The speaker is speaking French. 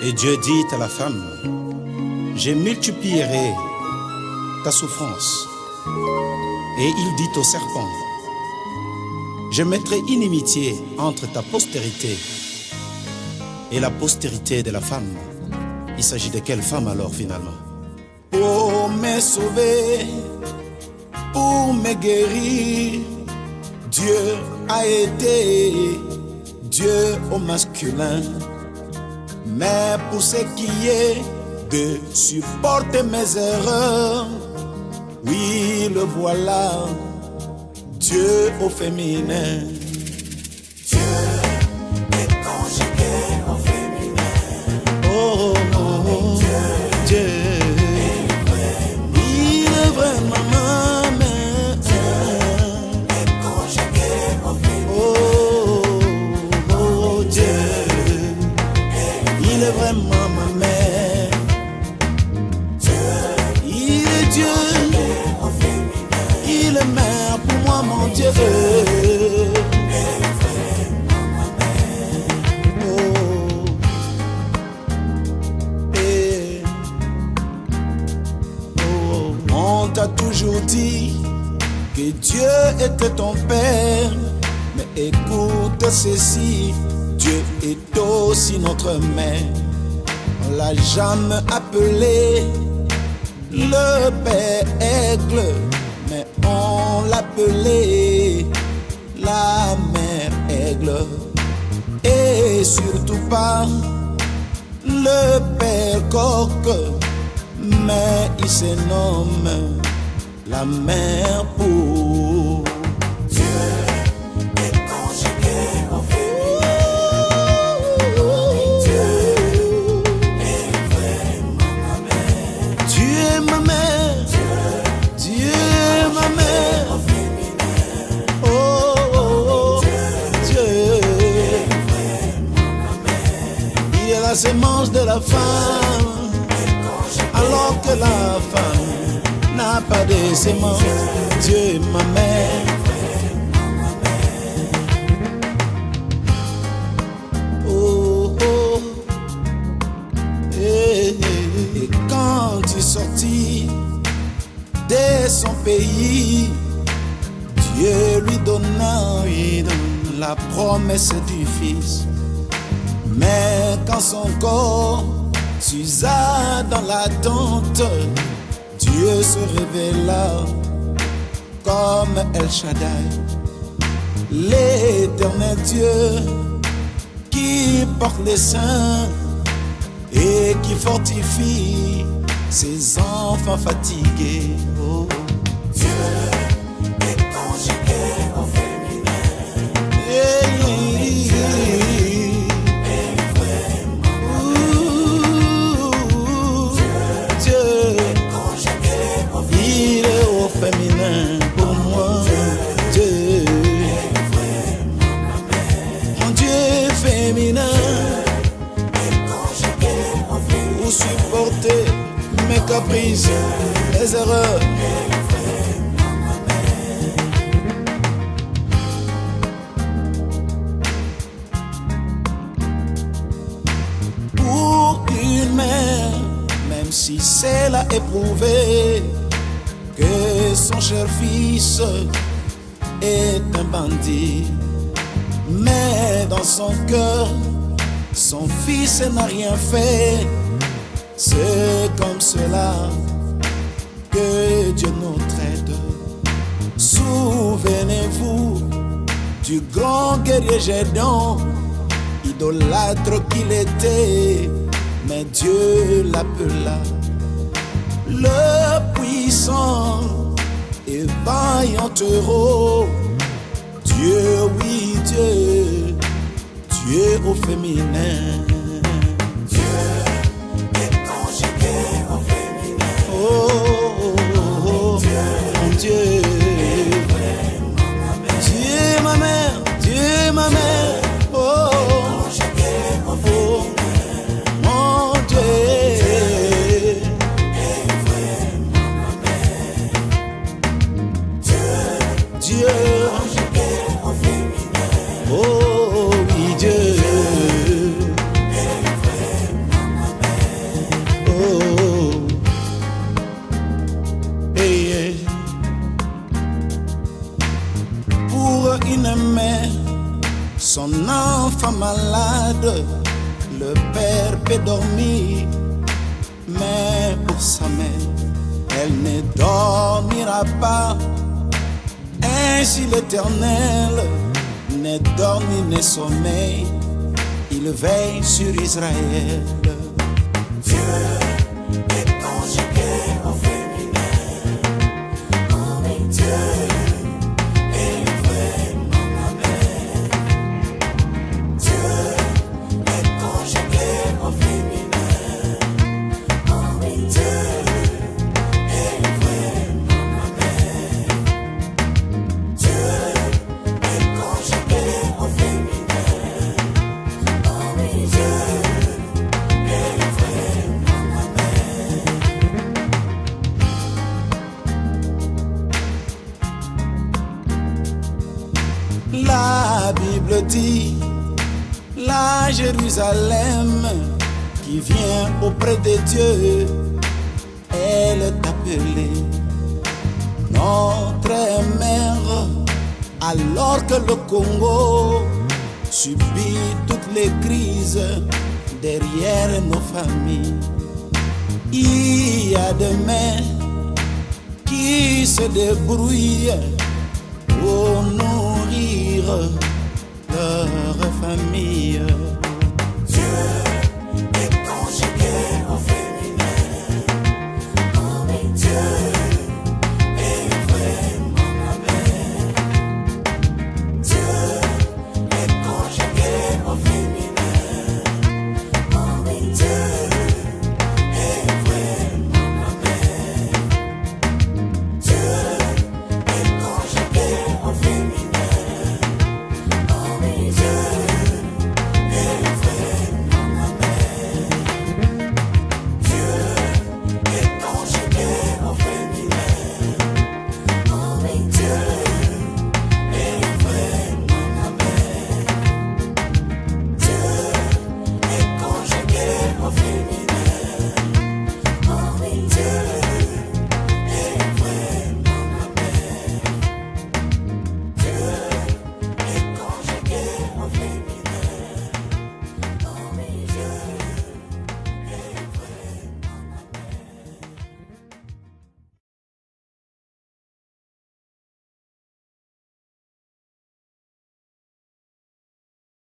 Et Dieu dit à la femme, je multiplierai ta souffrance. Et il dit au serpent, je mettrai inimitié entre ta postérité et la postérité de la femme. Il s'agit de quelle femme alors finalement? Pour me sauver, pour me guérir, Dieu a été Dieu au masculin. Mais pour ce qui est de supporter mes erreurs, oui, le voilà, Dieu au féminin. Dieu est conjugué au féminin. Oh, oh, oh, Dieu il est vraiment ma mère. Dieu est conjugué au féminin. Oh, oh, Dieu il est vraiment ma mère. Il est Dieu, il est mère pour moi, mon Dieu. Oh, et, oh, on t'a toujours dit que Dieu était ton père, mais écoute ceci, Dieu est aussi notre mère. On l'a jamais appelé le père aigle, mais on l'appelait la mère aigle. Et surtout pas le père coq, mais il se nomme la mère pour Dieu est conjugué au féminin. Dieu est vraiment ma mère. Dieu est ma mère. Dieu est ma mère. Au féminin. Oh, oh, oh. Dieu Est vraiment ma mère. il est la semence de la femme, Est conjugué alors que la femme n'a pas de semence. Dieu est ma mère. Oh, oh. Et quand il sortit de son pays, Dieu lui donna la promesse du Fils. Mais quand son corps s'usa dans l'attente, Dieu se révéla comme El Shaddai, l'éternel Dieu qui porte les saints et qui fortifie ses enfants fatigués. Oh. Dieu est conjugué au féminin. Hey, Est vraiment ouh, Dieu, est conjugué au féminin. il est au féminin pour moi. Dieu, mon Dieu féminin, Est conjugué au féminin. pour supporter mes caprices, mes erreurs. Pour une mère, même si c'est l'a éprouvé, que son cher fils est un bandit, mais dans son cœur, son fils n'a rien fait. C'est comme cela que Dieu nous traite. Souvenez-vous du grand guerrier Gédéon, idolâtre qu'il était, mais Dieu l'appela le puissant et vaillant héros. Dieu, oui, Dieu, Dieu au féminin. Dieu est conjugué au féminin. Oh, oh, oh, oh, mon Dieu. Dieu ma mère, Dieu ma mère. Oh, Conjugué au oh, féminin. mon Dieu. Est vraiment ma mère. Dieu Dieu une mère, son enfant malade, le père peut dormir, mais pour sa mère, elle ne dormira pas. Ainsi l'Éternel ne dort ni ne sommeille, il veille sur Israël. Dieu est conjugué au féminin. Oh oui, Dieu est vraiment ma mère. Dieu est conjugué au féminin. Oh oui, Dieu est vraiment ma mère. Dieu est conjugué au féminin. Oh oui, Dieu. La Bible dit, la Jérusalem qui vient auprès de Dieu, elle est appelée notre mère, alors que le Congo subit toutes les crises derrière nos familles. Il y a des mères qui se débrouillent pour nourrir